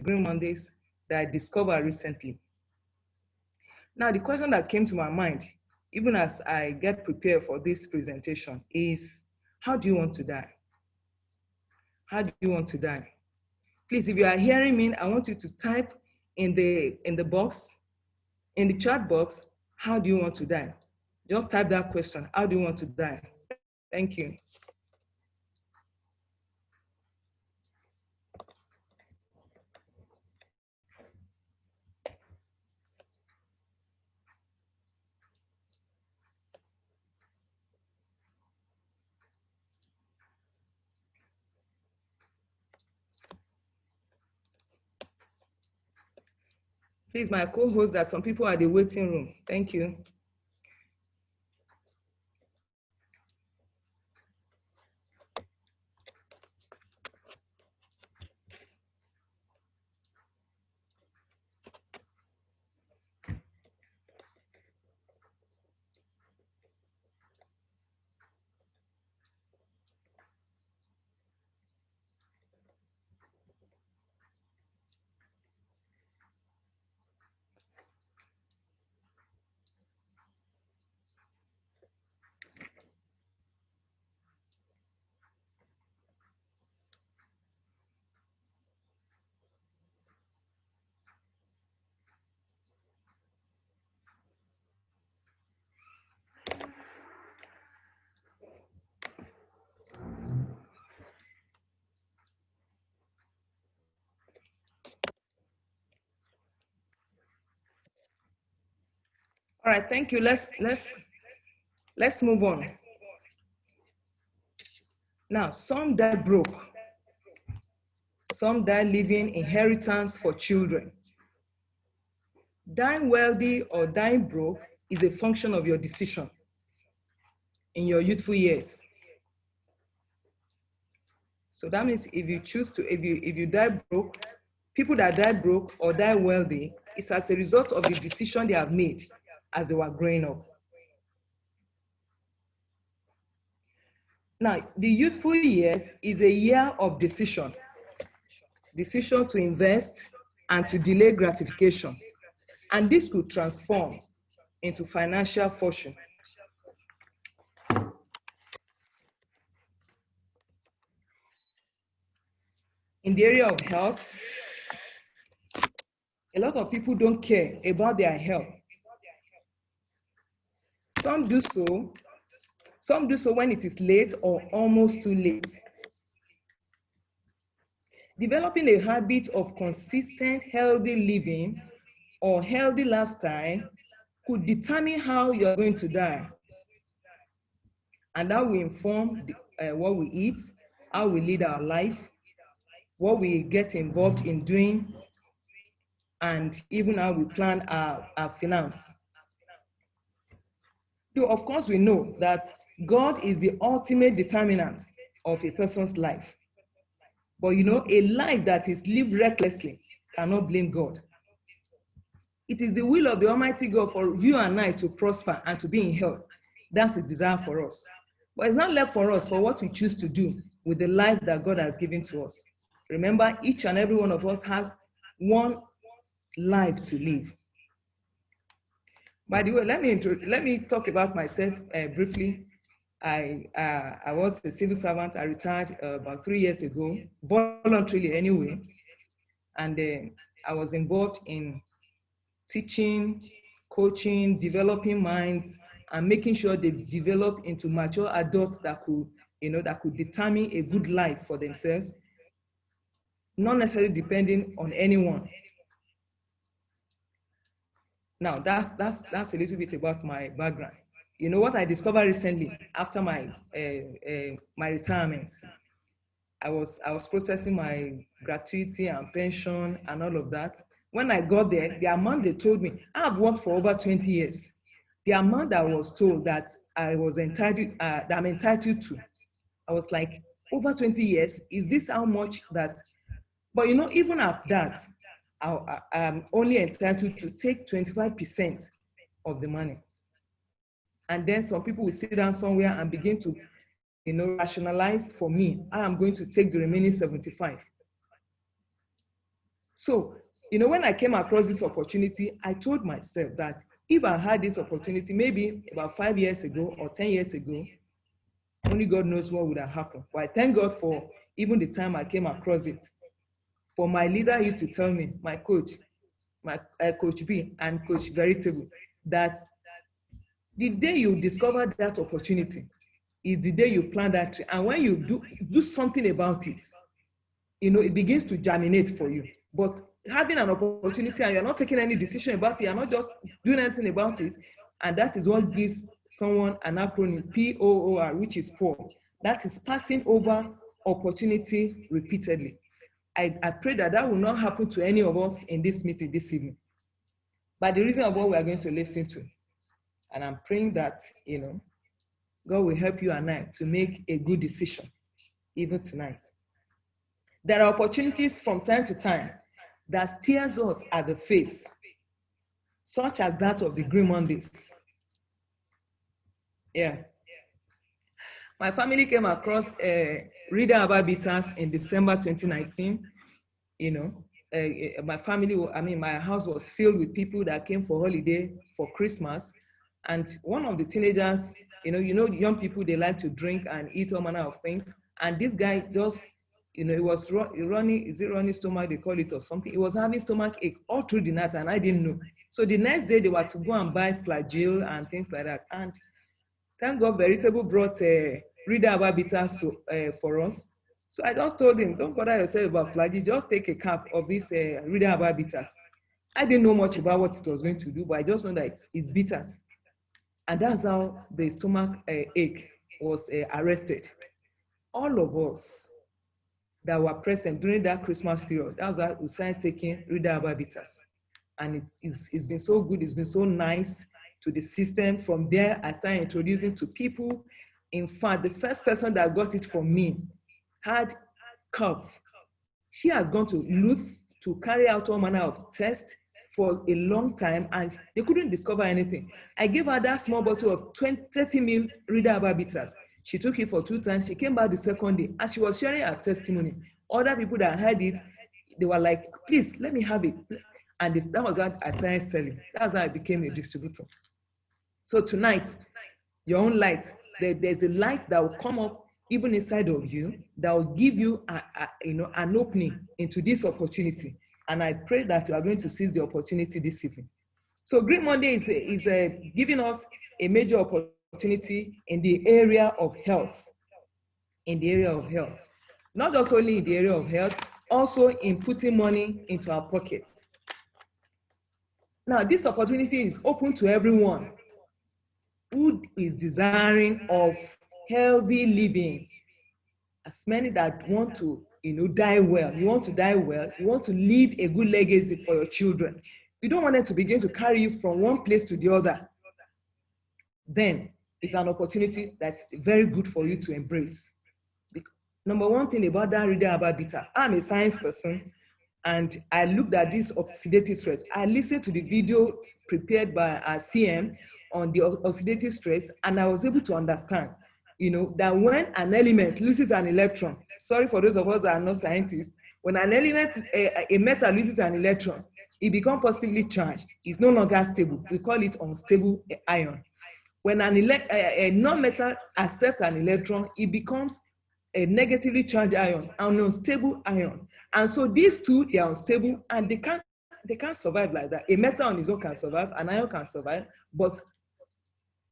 Green Mondays that I discovered recently. Now, the question that came to my mind, even as I get prepared for this presentation, is how do you want to die? How do you want to die? Please, if you are hearing me, I want you to type in the box, in the chat box, how do you want to die? Just type that question, how do you want to die? Thank you. Please, my co-host, that some people are in the waiting room. Thank you. All right, thank you. Let's move on. Now, some die broke. Some die leaving inheritance for children. Dying wealthy or dying broke is a function of your decision in your youthful years. So that means if you choose to, if you die broke, people that die broke or die wealthy, it's as a result of the decision they have made as they were growing up. Now, the youthful years is a year of decision. Decision to invest and to delay gratification. And this could transform into financial fortune. In the area of health, a lot of people don't care about their health. Some do so when it is late or almost too late. Developing a habit of consistent, healthy living or healthy lifestyle could determine how you're going to die. And that will inform what we eat, how we lead our life, what we get involved in doing, and even how we plan our finance. So of course, we know that God is the ultimate determinant of a person's life. But you know, a life that is lived recklessly cannot blame God. It is the will of the Almighty God for you and I to prosper and to be in health. That's His desire for us. But it's not left for us for what we choose to do with the life that God has given to us. Remember, each and every one of us has one life to live. By the way, let me talk about myself briefly. I was a civil servant. I retired about 3 years ago, voluntarily anyway. And I was involved in teaching, coaching, developing minds, and making sure they develop into mature adults that could, that could determine a good life for themselves, not necessarily depending on anyone. Now, that's a little bit about my background. You know what I discovered recently after my retirement? I was processing my gratuity and pension and all of that. When I got there, the amount they told me, I've worked for over 20 years. The amount I was told that I was entitled, that I'm entitled to, I was like, over 20 years, is this how much that? But you know, even at that, I'm only entitled to take 25% of the money. And then some people will sit down somewhere and begin to, rationalize for me, I am going to take the remaining 75. So, when I came across this opportunity, I told myself that if I had this opportunity, maybe about 5 years ago or 10 years ago, only God knows what would have happened. But I thank God for even the time I came across it. For my leader used to tell me, my coach, my Coach B and Coach Veritable, that the day you discover that opportunity is the day you plant that tree. And when you do something about it, it begins to germinate for you. But having an opportunity and you're not taking any decision about it, you're not just doing anything about it, and that is what gives someone an acronym, POOR, which is poor. That is passing over opportunity repeatedly. I pray that that will not happen to any of us in this meeting this evening. But the reason of what we are going to listen to, and I'm praying that, God will help you and I to make a good decision, even tonight. There are opportunities from time to time that stares us at the face, such as that of the Green Mondays. Yeah. My family came across Reader About Bitters in December 2019. My my house was filled with people that came for holiday for Christmas. And one of the teenagers, young people, they like to drink and eat all manner of things. And this guy just, it was running stomach, they call it, or something. He was having stomach ache all through the night, and I didn't know. So the next day, they were to go and buy flagyl and things like that. And thank God, Veritable brought Reader About Bitters for us. So I just told him, don't bother yourself about flagyl, just take a cap of this Reader About Bitters. I didn't know much about what it was going to do, but I just know that it's bitters. And that's how the stomach ache was arrested. All of us that were present during that Christmas period, that's why we started taking Reader About Bitters. And it's been so good, it's been so nice to the system. From there, I started introducing to people. In fact, the first person that got it from me had cough. She has gone to Luth to carry out all manner of tests for a long time, and they couldn't discover anything. I gave her that small bottle of 30 ml Reader About Bitters. She took it for 2 times. She came back the second day. As she was sharing her testimony, other people that heard it, they were like, please, let me have it. And that was how I started selling. That's how I became a distributor. So tonight, your own light, there's a light that will come up even inside of you that will give you an opening into this opportunity. And I pray that you are going to seize the opportunity this evening. So Green Monday is giving us a major opportunity in the area of health. In the area of health. Not just only in the area of health, also in putting money into our pockets. Now, this opportunity is open to everyone who is desiring of healthy living. As many that want to, die well. You want to die well. You want to leave a good legacy for your children. You don't want them to begin to carry you from one place to the other. Then it's an opportunity that's very good for you to embrace. Number one thing about that Reader About Bitters, I'm a science person, and I looked at this oxidative stress. I listened to the video prepared by our CM on the oxidative stress, and I was able to understand, that when an element loses an electron, sorry for those of us that are not scientists, when an element, a metal loses an electron, it becomes positively charged. It's no longer stable. We call it unstable ion. When a non-metal accepts an electron, it becomes a negatively charged ion, an unstable ion. And so these two, they are unstable, and they can't survive like that. A metal on its own can survive, an ion can survive, but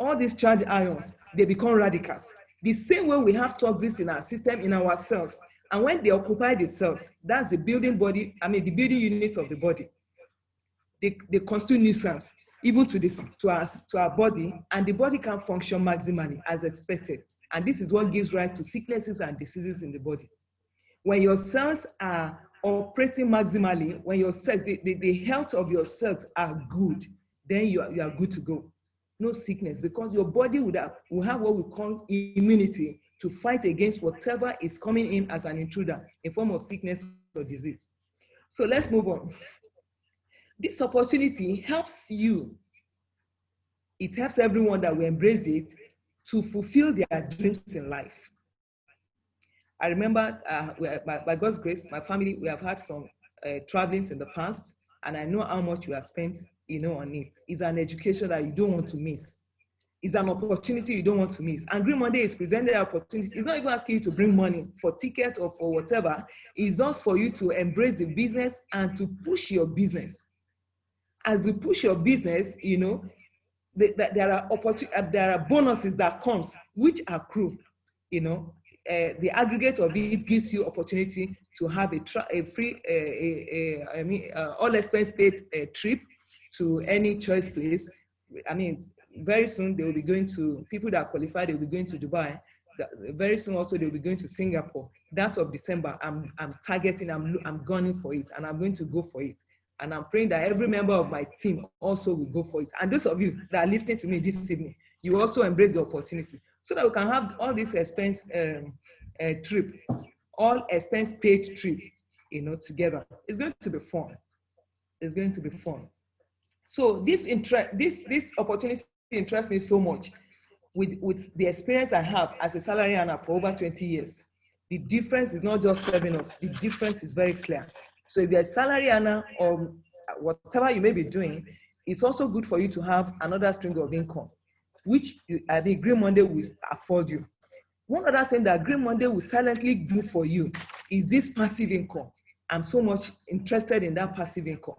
all these charged ions, they become radicals. The same way we have toxins in our system, in our cells, and when they occupy the cells, that's the building building units of the body. They constitute nuisance even to our body, and the body can function maximally as expected. And this is what gives rise to sicknesses and diseases in the body. When your cells are operating maximally, when your cells, the health of your cells are good, then you are good to go. No sickness, because your body will have what we call immunity to fight against whatever is coming in as an intruder in form of sickness or disease. So let's move on. This opportunity helps you. It helps everyone that will embrace it to fulfill their dreams in life. I remember, by God's grace, my family, we have had some travelings in the past, and I know how much you have spent, on it. It's an education that you don't want to miss. It's an opportunity you don't want to miss. And Green Monday is presenting an opportunity. It's not even asking you to bring money for ticket or for whatever. It's just for you to embrace the business and to push your business. As you push your business, there are bonuses that comes which accrue. The aggregate of it gives you opportunity to have a free, all expense paid trip to any choice place. I mean, very soon they will be going to, people that qualify, they will be going to Dubai. Very soon also they will be going to Singapore. That of December, I'm targeting, I'm gunning for it, and I'm going to go for it. And I'm praying that every member of my team also will go for it. And those of you that are listening to me this evening, you also embrace the opportunity so that we can have all this expense trip, all expense paid trip, together. It's going to be fun. It's going to be fun. So this opportunity interests me so much with the experience I have as a salary earner for over 20 years. The difference is not just serving up, the difference is very clear. So if you're a salary earner or whatever you may be doing, it's also good for you to have another string of income, which the Green Monday will afford you. One other thing that Green Monday will silently do for you is this passive income. I'm so much interested in that passive income,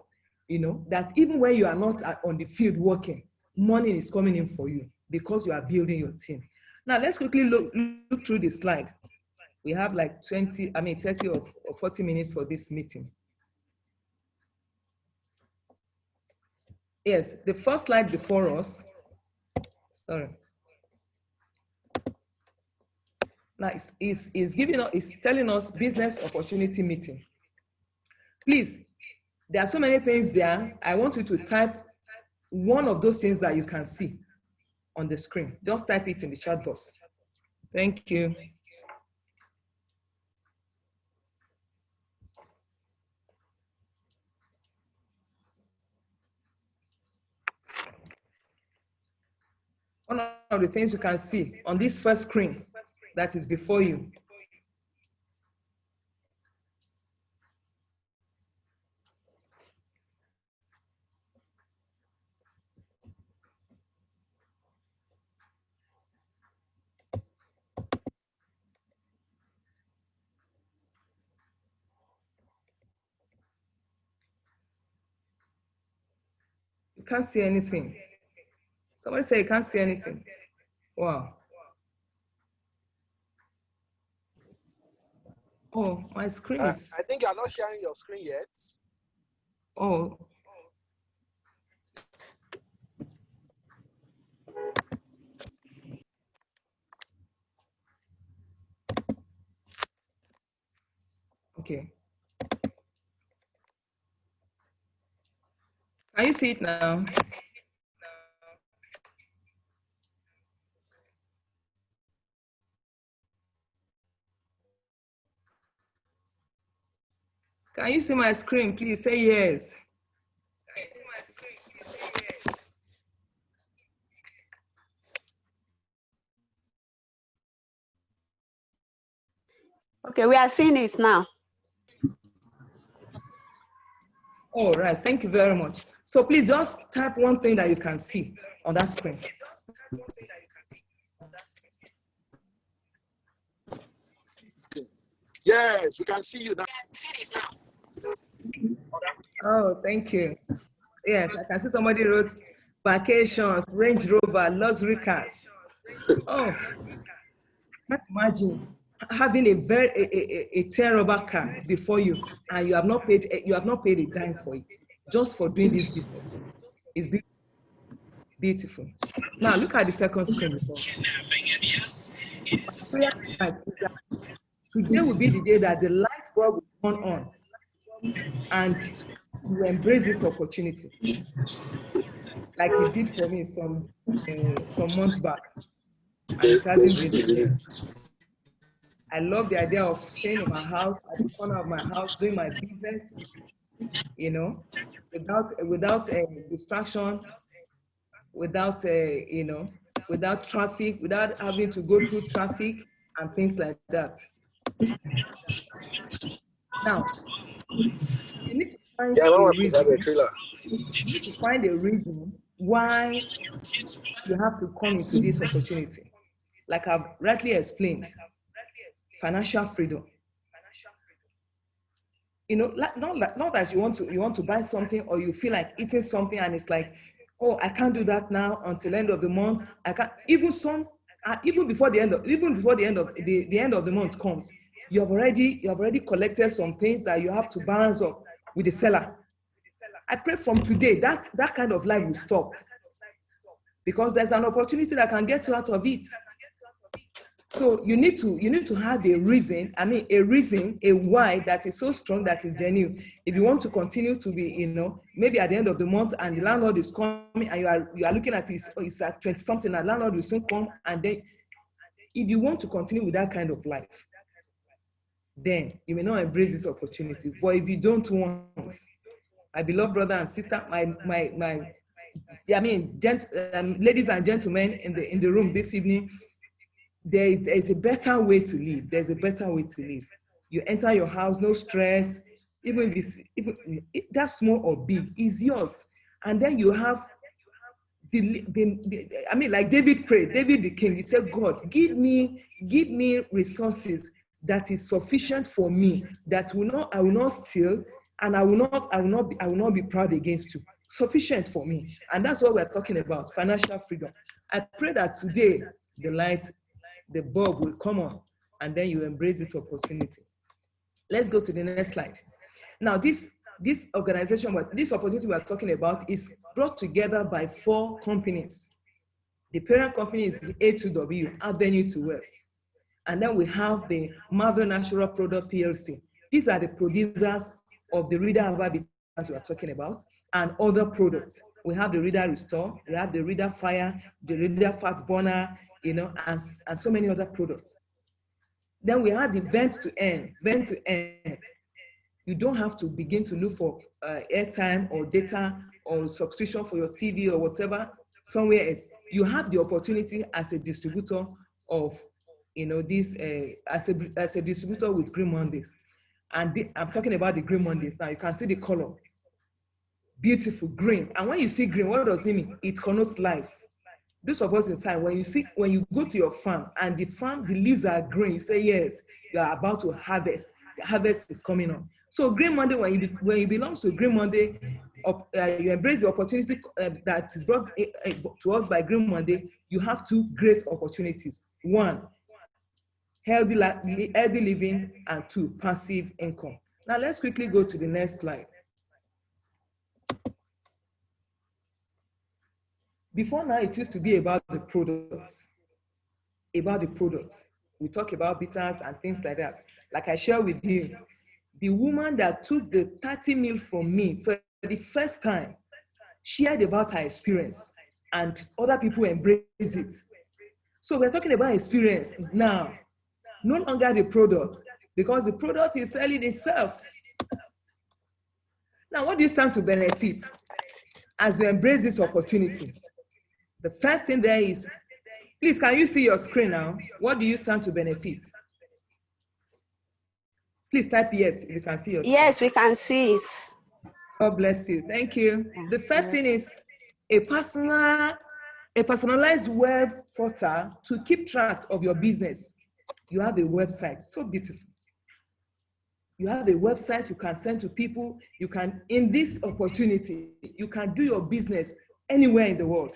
that even when you are not on the field working, money is coming in for you because you are building your team. Now, let's quickly look through the slide. We have like 30 or 40 minutes for this meeting. Yes, the first slide before us, sorry. Now, it's telling us business opportunity meeting. Please, there are so many things there. I want you to type one of those things that you can see on the screen. Just type it in the chat box. Thank you. One of the things you can see on this first screen that is before you. You can't see anything. Somebody say you can't see anything. Wow. Oh, my screen is... I think you're not sharing your screen yet. Oh. Okay. Can you see it now? Can you see my screen? Please say yes. Okay, we are seeing it now. All right, thank you very much. So please just type one thing that you can see on that screen. Yes, we can see you now. Oh, thank you. Yes, I can see somebody wrote vacations, Range Rover, luxury cars. Oh, can't imagine having a terrible car before you, and you have not paid a dime for it, just for doing this business. It's beautiful. Now look at the second screen. Today will be the day that the light bulb will turn on, and you embrace this opportunity, like it did for me some months back at a certain business. I love the idea of staying in my house, at the corner of my house, doing my business, without distraction, without without traffic, without having to go through traffic and things like that. Now, You need to find Yeah, I a want to have a reason. trailer. You need to find a reason why you have to come into this opportunity. Like I've rightly explained, financial freedom. You know, not that you want to buy something or you feel like eating something and it's like, oh, I can't do that now until end of the month. I can't even before the end of the end of the month comes, you have already collected some things that you have to balance up with the seller. I pray from today that kind of life will stop because there's an opportunity that can get you out of it. So you need to have a reason, a why that is so strong that is genuine. If you want to continue to be, maybe at the end of the month and the landlord is coming and you are looking at it, it's at 20 something and landlord will soon come, and then if you want to continue with that kind of life, then you may not embrace this opportunity. But if you don't want, my beloved brother and sister, ladies and gentlemen in the room this evening, there is a better way to live. There's a better way to live. You enter your house, no stress. Even if that's small or big, is yours. And then you have like David prayed, David the king, he said, God, give me resources that is sufficient for me, that I will not steal, and I will not be proud against you. Sufficient for me. And that's what we're talking about, financial freedom. I pray that today the bulb will come on, and then you embrace this opportunity. Let's go to the next slide. Now, this opportunity we are talking about is brought together by 4 companies. The parent company is A2W, Avenue to Wealth. And then we have the Marvel Natural Product PLC. These are the producers of the Reader Habitats we are talking about and other products. We have the Reader Restore, we have the Reader Fire, the Reader Fat Burner, and so many other products. Then we have the vent to end. You don't have to begin to look for airtime or data or subscription for your TV or whatever somewhere else. You have the opportunity as a distributor of, this as a distributor with Green Mondays. And I'm talking about the Green Mondays now. You can see the color, beautiful green. And when you see green, what does it mean? It connotes life. Those of us inside, when you go to your farm and the leaves are green, you say, yes, you are about to harvest. The harvest is coming on. So Green Monday, when you belong to Green Monday, you embrace the opportunity that is brought to us by Green Monday. You have 2 great opportunities. 1, healthy living, and 2, passive income. Now let's quickly go to the next slide. Before now, it used to be about the products. We talk about bitters and things like that. Like I share with you, the woman that took the 30 mil from me for the first time shared about her experience, and other people embrace it. So we're talking about experience now, no longer the product, because the product is selling itself. Now, what do you stand to benefit as you embrace this opportunity? The first thing there is, please, can you see your screen now? What do you stand to benefit? Please type yes if you can see your screen. Yes, we can see it. God bless you. Thank you. The first thing is a personalized web portal to keep track of your business. You have a website, so beautiful. You have a website you can send to people. You can, in this opportunity, you can do your business anywhere in the world.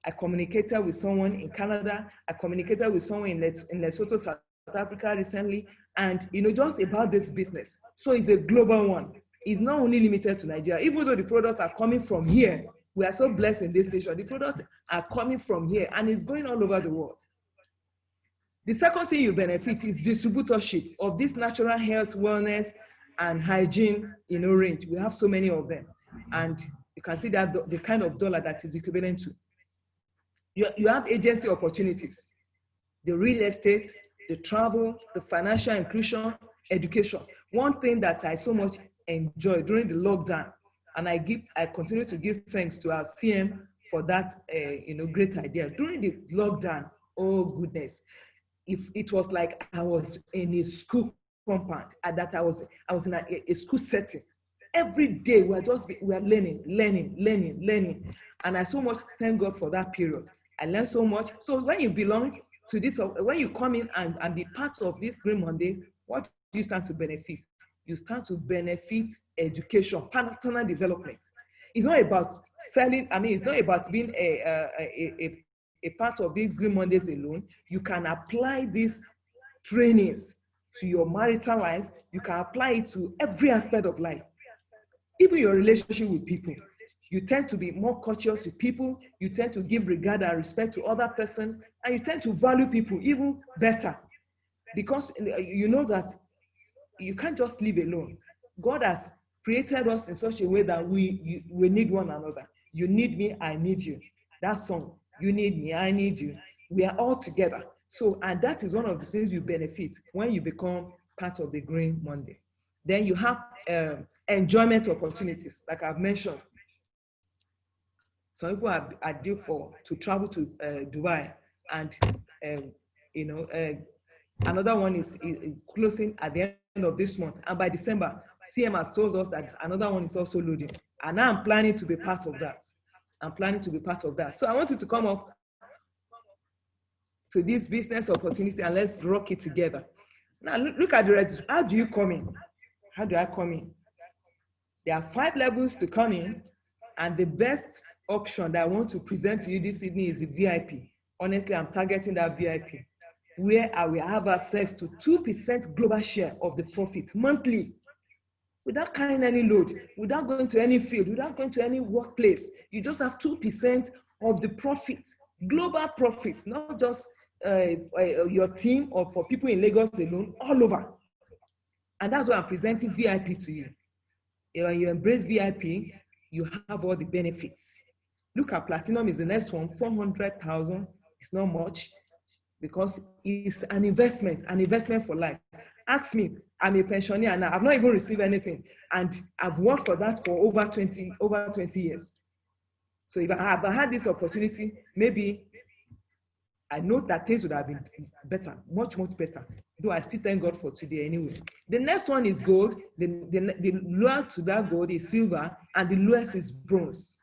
I communicated with someone in Canada. I communicated with someone in Lesotho, South Africa recently, and just about this business. So it's a global one. It's not only limited to Nigeria. Even though the products are coming from here, we are so blessed in this station. The products are coming from here, and it's going all over the world. The second thing you benefit is distributorship of this natural health, wellness, and hygiene range. We have so many of them, and you can see that the kind of dollar that is equivalent to. You have agency opportunities, the real estate, the travel, the financial inclusion, education. One thing that I so much enjoyed during the lockdown, and I continue to give thanks to our CM for that great idea. During the lockdown, oh goodness, if it was like I was in a school compound, and that I was in a school setting. Every day we are learning, and I so much thank God for that period. I learned so much. So when you belong to this, when you come in and be part of this Green Monday, what do you stand to benefit? You stand to benefit education, personal development. It's not about selling. I mean, it's not about being a part of these Green Mondays alone. You can apply these trainings to your marital life. You can apply it to every aspect of life. Even your relationship with people. You tend to be more courteous with people. You tend to give regard and respect to other person, and you tend to value people even better, because you know that you can't just live alone. God has created us in such a way that we need one another. You need me, I need you. That song, you need me, I need you. We are all together. So, and that is one of the things you benefit when you become part of the Green Monday. Then you have enjoyment opportunities, like I've mentioned. Some people are due to travel to Dubai, and um, you know, another one is closing at the end of this month, and by December, CM has told us that another one is also loading, and now I'm planning to be part of that. So I want you to come up to this business opportunity, and let's rock it together. Now look at the registration. How do you come in? How do I come in? There are 5 levels to come in, and the best option that I want to present to you this evening is the VIP. Honestly, I'm targeting that VIP, where I will have access to 2% global share of the profit monthly, without carrying any load, without going to any field, without going to any workplace. You just have 2% of the profit, global profit, not just your team or for people in Lagos alone, all over. And that's why I'm presenting VIP to you. When you embrace VIP, you have all the benefits. Look at Platinum is the next one, 400,000. It's not much, because it's an investment for life. Ask me, I'm a pensioner and I've not even received anything. And I've worked for that for over 20 years. So if I had this opportunity, maybe I know that things would have been better, much better. Though I still thank God for today anyway. The next one is gold. The lower to that gold is silver, and the lowest is bronze.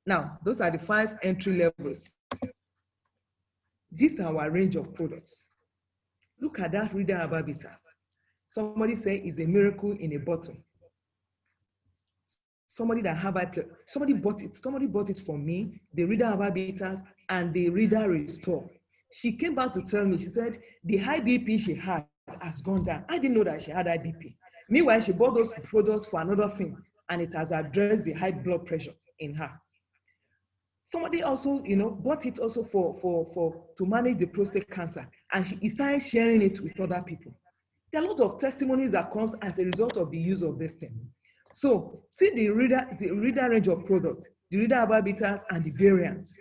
Now, those are the 5 entry levels. These are our range of products. Look at that reader herbal bitters. Somebody say it's a miracle in a bottle. Somebody bought it for me, the reader herbal bitters and the reader restore. She came back to tell me, she said the high BP she had has gone down. I didn't know that she had high BP. Meanwhile, she bought those products for another thing, and it has addressed the high blood pressure in her. Somebody also, bought it also to manage the prostate cancer, and she started sharing it with other people. There are a lot of testimonies that comes as a result of the use of this thing. So see the reader range of products, the reader herbal bitters and the variants.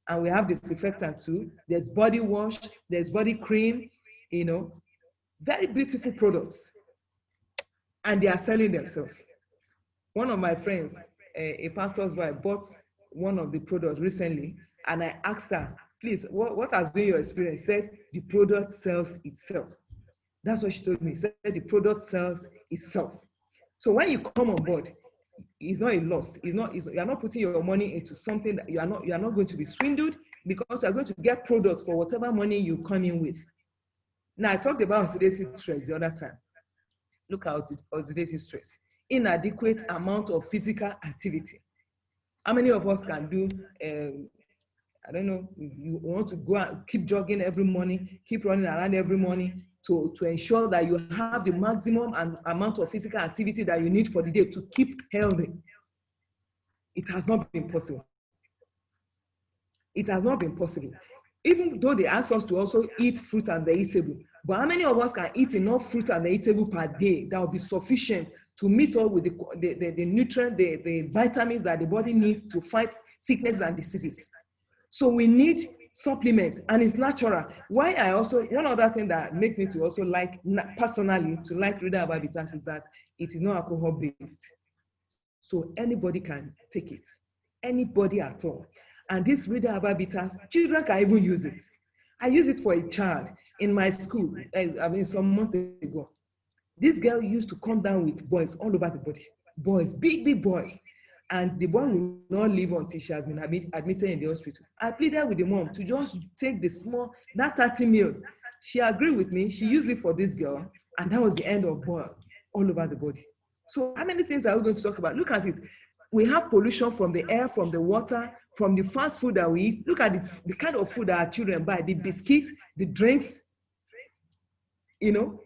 And we have disinfectant too. There's body wash, there's body cream, very beautiful products. And they are selling themselves. One of my friends, a pastor's wife, bought one of the products recently, and I asked her, please, what has been your experience? She said, the product sells itself. That's what she told me. She said, the product sells itself. So when you come on board, it's not a loss. You are not putting your money into something that you are not going to be swindled, because you are going to get products for whatever money you come in with. Now, I talked about oxidative stress the other time. Look at oxidative stress. Inadequate amount of physical activity. How many of us can do, I don't know, you want to go and keep jogging every morning, keep running around every morning to ensure that you have the maximum amount of physical activity that you need for the day to keep healthy? It has not been possible. It has not been possible. Even though they ask us to also eat fruit and vegetable, but how many of us can eat enough fruit and vegetable per day that will be sufficient to meet up with the nutrient, the vitamins that the body needs to fight sickness and diseases? So we need supplements, and it's natural. One other thing that makes me to also like, personally, to like reader herbal bitters is that it is not alcohol based. So anybody can take it, anybody at all. And this reader herbal bitters, children can even use it. I use it for a child. in my school, I mean, some months ago, this girl used to come down with boys all over the body, boys, big, big boys. And the boy will not leave until she has been admitted in the hospital. I pleaded with the mom to just take the small, that 30 mil. She agreed with me. She used it for this girl. And that was the end of boy all over the body. So how many things are we going to talk about? Look at it. We have pollution from the air, from the water, from the fast food that we eat. Look at the kind of food that our children buy, the biscuits, the drinks, you know,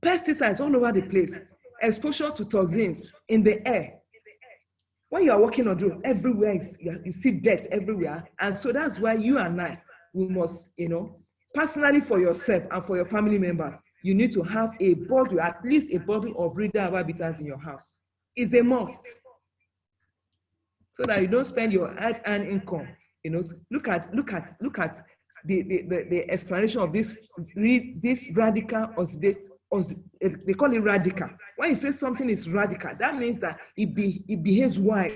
pesticides all over the place, exposure to toxins in the air. When you are walking on the road, everywhere you see dirt everywhere. And so that's why you and I, we must, personally for yourself and for your family members, you need to have a bottle, at least a bottle of reader habitats in your house. It's a must. So that you don't spend your hard-earned income. Look at the explanation of this radical they call it radical. When you say something is radical, that means that it behaves wild,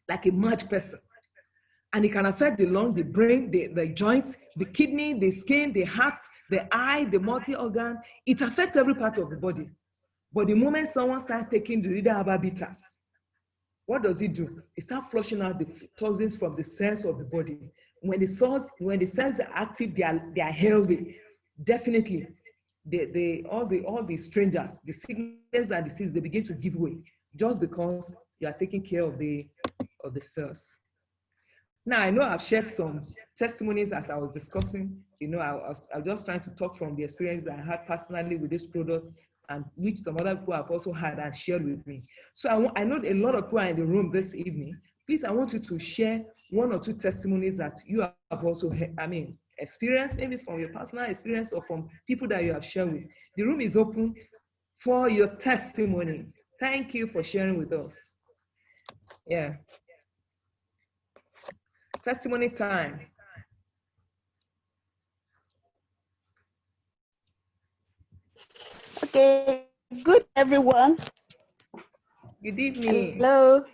like a mad person. And it can affect the lung, the brain, the joints, the kidney, the skin, the heart, the eye, the multi-organ. It affects every part of the body. But the moment someone starts taking the reader habitats, what does it do? It starts flushing out the toxins from the cells of the body. When the cells are active, they are healthy. Definitely, all the strangers, the sickness and disease, they begin to give way just because you are taking care of the cells. Now, I know I've shared some testimonies as I was discussing. I was just trying to talk from the experience I had personally with this product, and which some other people have also had and shared with me. So I know a lot of people are in the room this evening. Please, I want you to share one or two testimonies that you have also, experienced, maybe from your personal experience or from people that you have shared with. The room is open for your testimony. Thank you for sharing with us. Yeah. Testimony time. Okay, good everyone. Good evening. Hello.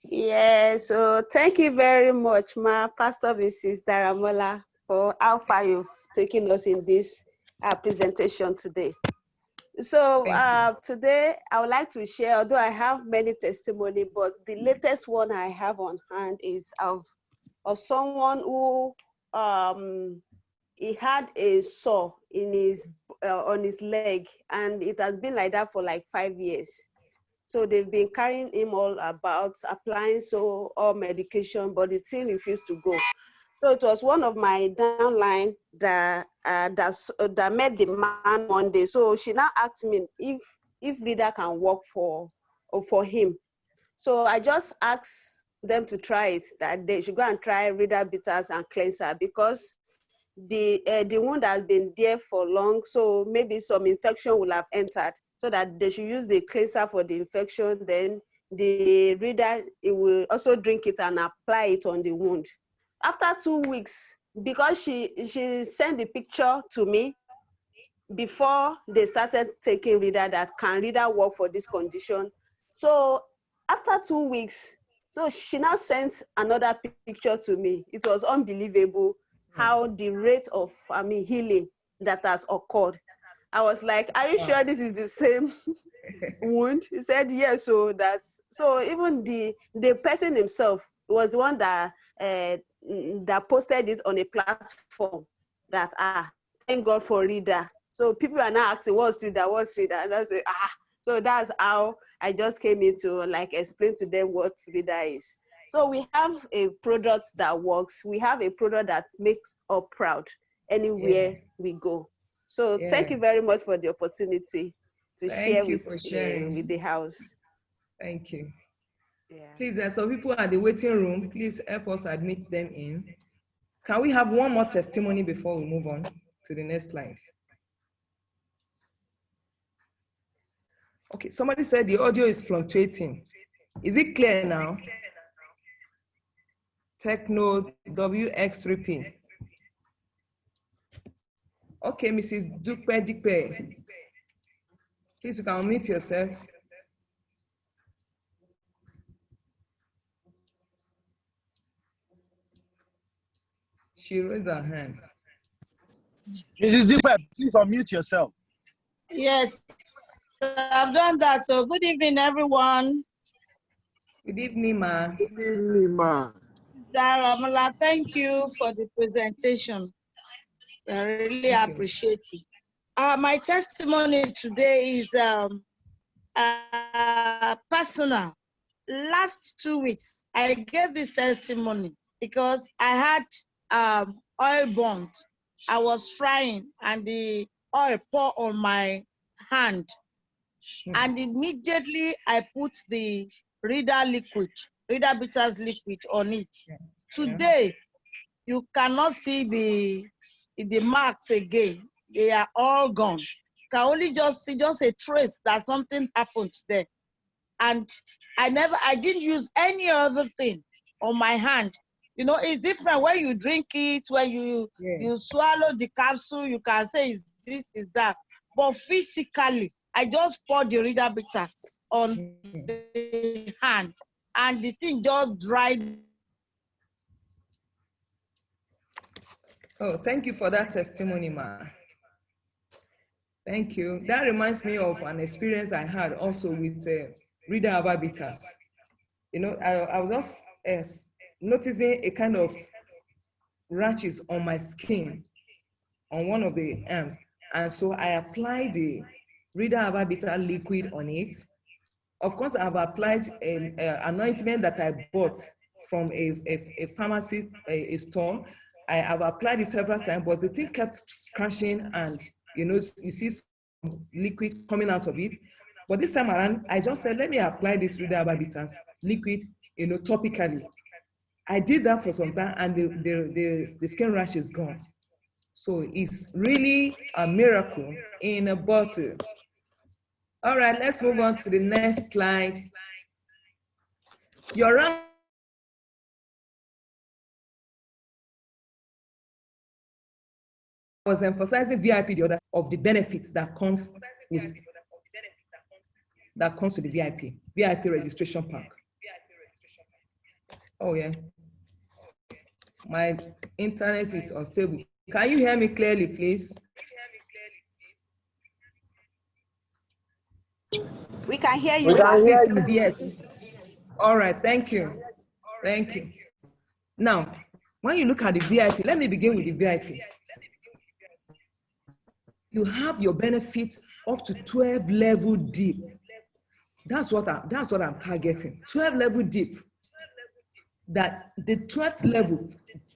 Yeah, so thank you very much, my Pastor Mrs. Daramola, for how far you've taken us in this presentation today. So today I would like to share, although I have many testimony, but the latest one I have on hand is of someone who he had a sore in his on his leg, and it has been like that for like 5 years. So they've been carrying him all about, applying all medication, but the thing refused to go. So it was one of my downline that met the man one day. So she now asked me if Rita can work for him. So I just asked them to try it, that they should go and try Rita bitters and cleanser, because the wound has been there for long, so maybe some infection will have entered, so that they should use the cleanser for the infection, then the reader, it will also drink it and apply it on the wound. After 2 weeks, because she sent the picture to me before they started taking reader, that can reader work for this condition. So after 2 weeks, so she now sent another picture to me. It was unbelievable how the rate of healing that has occurred. I was like, are you sure this is the same wound? He said yes. So even the person himself was the one that posted it on a platform, that thank God for reader. So people are now asking, what's reader? And I say, so that's how I just came in to explain to them what reader is. So we have a product that works. We have a product that makes us proud anywhere we go. So thank you very much for the opportunity to share with the house. Thank you. Yeah. Please, there are some people at the waiting room. Please help us admit them in. Can we have one more testimony before we move on to the next slide? Okay, somebody said the audio is fluctuating. Is it clear now? Techno WX3P. Okay, Mrs. Dupe. Please, you can unmute yourself. She raised her hand. Mrs. Deepa, please unmute yourself. Yes, I've done that. So good evening, everyone. Good evening, ma. Good evening, ma. Daramola, thank you for the presentation. I really appreciate it. My testimony today is personal. Last 2 weeks, I gave this testimony because I had oil burnt. I was frying and the oil poured on my hand. And immediately I put the Reader Bitters liquid on it. Today, you cannot see the marks again. They are all gone. You can only just see just a trace that something happened there. And I didn't use any other thing on my hand. You know, it's different when you drink it, when you swallow the capsule, you can say is this, is that. But physically, I just poured the Reader Bitters on the hand and the thing just dried. Oh, thank you for that testimony, ma. Thank you. That reminds me of an experience I had also with Reader Bitters. You know, I was just noticing a kind of rashes on my skin on one of the arms. And so I applied the Reader Bitter liquid on it. Of course, I've applied an anointment that I bought from a pharmacy, a store. I have applied it several times, but the thing kept scratching and, you know, you see some liquid coming out of it. But this time around, I just said, let me apply this Reader Bitters liquid, you know, topically. I did that for some time and the skin rash is gone. So it's really a miracle in a bottle. All right, let's move on to the next slide. Your RAM was emphasizing VIP the other of the benefits that comes with the VIP registration pack. Oh yeah, my internet is unstable. Can you hear me clearly, please? We can hear you. We can hear you. Yes. All right, thank you. Thank you. Now, when you look at the VIP, let me begin with the VIP. You have your benefits up to 12 level deep. That's what I'm targeting. 12 level deep. That the 12th level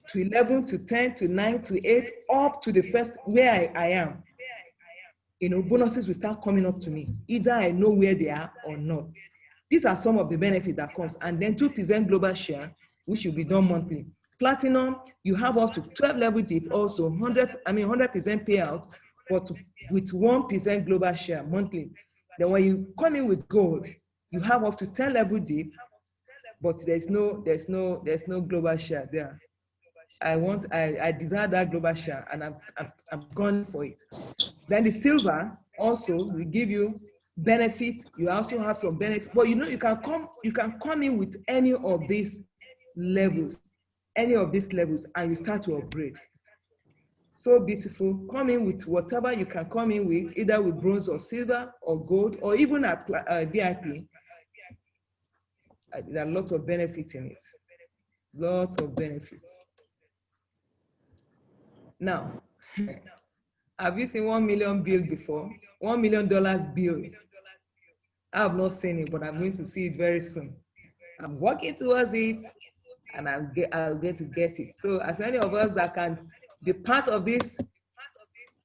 to 11 to 10 to 9 to 8 up to the first where I am. You know, bonuses will start coming up to me. Either I know where they are or not. These are some of the benefits that comes. And then 2% global share, which will be done monthly. Platinum, you have up to 12 level deep, also 100% payout, but with 1% global share monthly. Then when you come in with gold, you have up to 10 level deep, but there's no global share there. I desire that global share, and I'm going for it. Then the silver also will give you benefits. You also have some benefits, but you know you can come in with any of these levels, and you start to upgrade. So beautiful. Come in with whatever you can come in with, either with bronze or silver or gold, or even at VIP. There are lots of benefits in it. Lots of benefits. Now, have you seen 1 million bill before? $1 million bill. I have not seen it, but I'm going to see it very soon. I'm working towards it, and I'll get to get it. So as many of us that can be part of this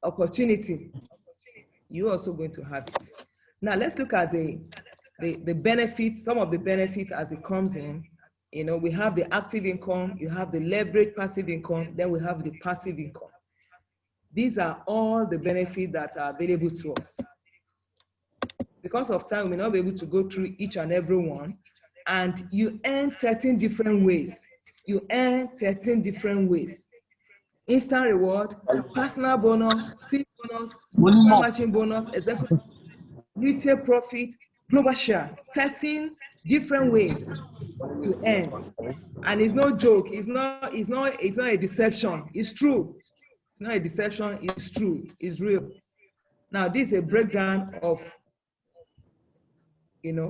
opportunity, you're also going to have it. Now let's look at the benefits, some of the benefits as it comes in. You know, we have the active income, you have the leverage passive income, then we have the passive income. These are all the benefits that are available to us. Because of time, we're not be able to go through each and every one. And you earn 13 different ways. You earn 13 different ways. Instant reward, personal bonus, seed bonus, matching bonus, executive, retail profit, global share. 13 different ways to earn. And it's no joke. It's not a deception. It's true. It's not a deception, it's true, it's real. Now, this is a breakdown of,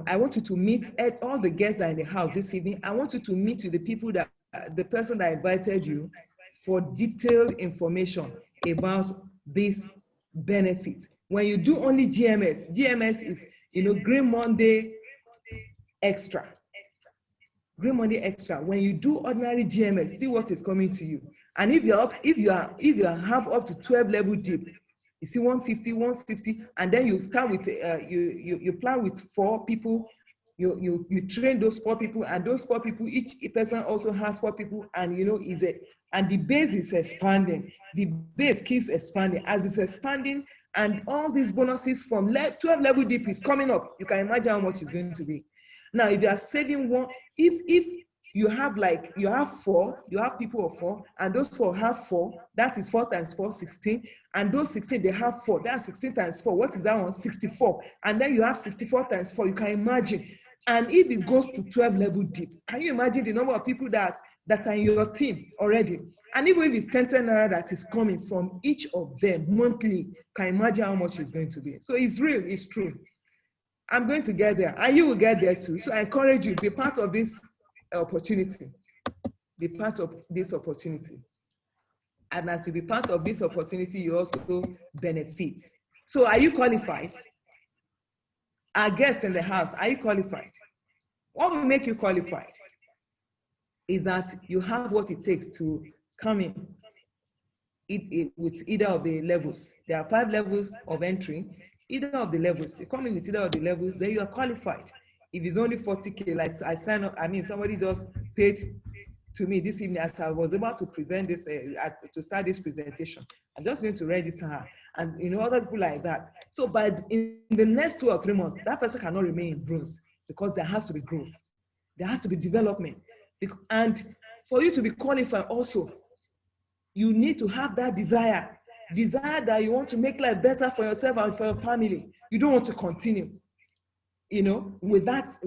I want you to meet all the guests that are in the house this evening. I want you to meet with the people the person that invited you for detailed information about this benefit. When you do only GMS is, Green Monday Extra. Green Monday Extra. When you do ordinary GMS, see what is coming to you. And if you have up to 12 level deep, you see 150, and then you start with you plan with 4 people. You train those 4 people, and those 4 people, each person also has 4 people, and and the base is expanding. The base keeps expanding as it's expanding, and all these bonuses from 12 level deep is coming up. You can imagine how much it's going to be. Now, if you are saving one, if you have 4, you have people of 4, and those 4 have 4, that is 4 times 4, 16, and those 16, they have 4, that's 16 times 4, what is that one? 64, and then you have 64 times 4, you can imagine. And if it goes to 12 level deep, can you imagine the number of people that are in your team already? And even if it's 10 naira that is coming from each of them monthly, can you imagine how much it's going to be? So it's real, it's true. I'm going to get there, and you will get there too. So I encourage you, be part of this opportunity. Be part of this opportunity. And as you be part of this opportunity, you also benefit. So are you qualified? Our guests in the house, are you qualified? What will make you qualified is that you have what it takes to come in with either of the levels. There are 5 levels of entry. Either of the levels, you come in with either of the levels, then you are qualified. If it's only 40K, like I sign up, somebody just paid to me this evening as I was about to present this, to start this presentation. I'm just going to register her, and other people like that. So in the next 2 or 3 months, that person cannot remain in bronze, because there has to be growth. There has to be development. And for you to be qualified also, you need to have that desire that you want to make life better for yourself and for your family. You don't want to continue, with that,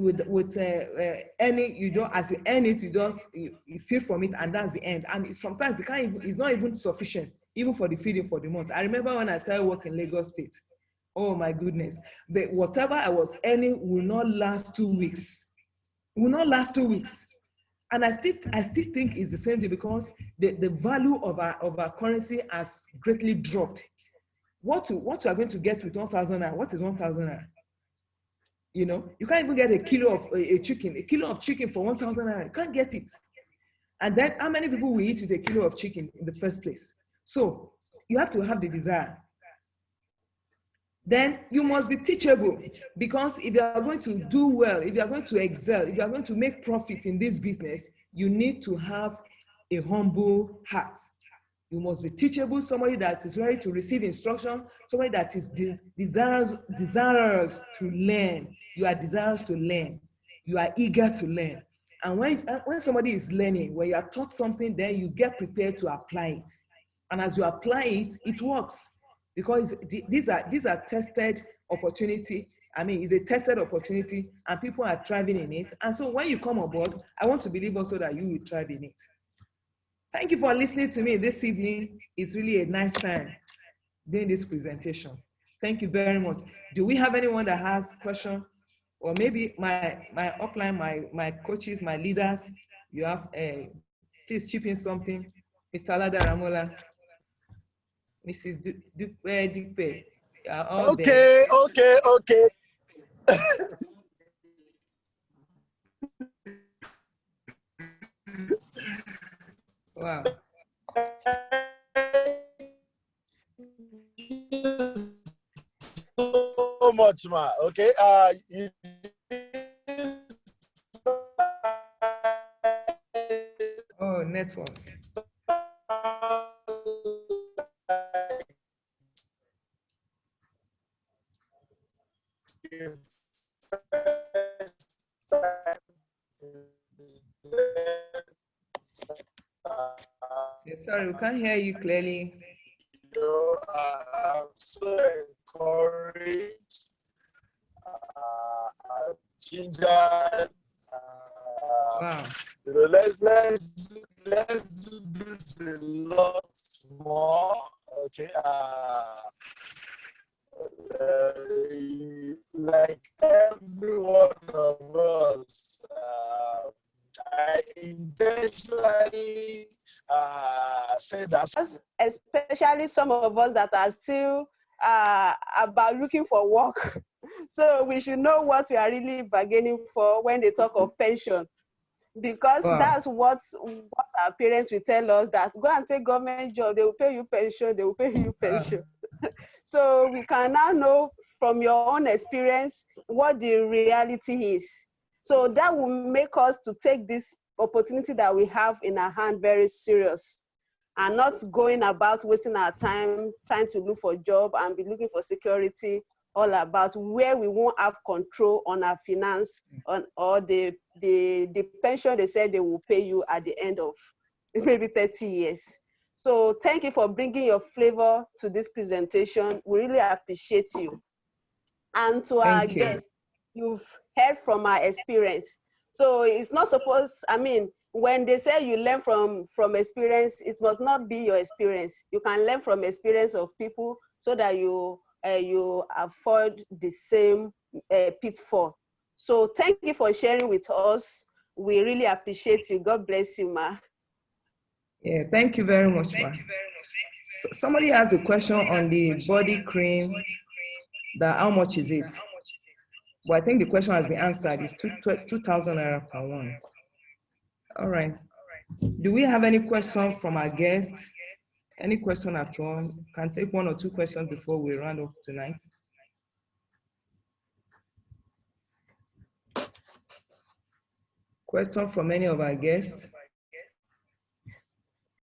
as you earn it, you feel from it, and that's the end. And sometimes it's not even sufficient, even for the feeding for the month. I remember when I started working in Lagos State, oh my goodness, whatever I was earning will not last 2 weeks. Will not last 2 weeks. And I still think it's the same thing, because the value of our currency has greatly dropped. What you are going to get with 1,000 naira? What is 1,000 naira? You can't even get a kilo of a kilo of chicken for 1,000 naira. You can't get it. And then how many people will eat with a kilo of chicken in the first place? So you have to have the desire. Then you must be teachable, because if you are going to do well, if you are going to excel, if you are going to make profit in this business, you need to have a humble heart. You must be teachable, somebody that is ready to receive instruction, somebody that is desirous to learn. You are desirous to learn. You are eager to learn. And when somebody is learning, when you are taught something, then you get prepared to apply it. And as you apply it, it works. Because these are tested opportunity. It's a tested opportunity, and people are thriving in it. And so when you come on board, I want to believe also that you will thrive in it. Thank you for listening to me this evening. It's really a nice time doing this presentation. Thank you very much. Do we have anyone that has question? Or maybe my upline, my coaches, my leaders, you have please chip in something. Mr. Daramola, Mrs. Dupe, you are all there. Okay. Wow. So much, ma. Okay. Oh, network. Sorry, we can't hear you clearly. I'm so encouraged, ginger. Wow. Let's do this a lot more. Okay. Like every one of us, I intentionally said that. Especially some of us that are still about looking for work. So we should know what we are really bargaining for when they talk of pension, because Wow. that's what our parents will tell us, that go and take government job, they will pay you pension, they will pay you pension. So we can now know from your own experience what the reality is. So that will make us to take this opportunity that we have in our hand very serious, and not going about wasting our time trying to look for a job and be looking for security, all about where we won't have control on our finance, or the pension they said they will pay you at the end of maybe 30 years. So thank you for bringing your flavor to this presentation. We really appreciate you. And to our Thank you. guests, you've heard from our experience. So it's not supposed, I mean, when they say you learn from experience, it must not be your experience. You can learn from experience of people so that you avoid the same pitfall. So thank you for sharing with us. We really appreciate you. God bless you, Ma. Yeah, thank you very much, ma. Somebody asked a question on the body cream, that how much is it? Well, I think the question has been answered. It's 2,000 naira per one. All right. Do we have any question from our guests? Any question at all? Can take one or two questions before we round up tonight. Question from any of our guests?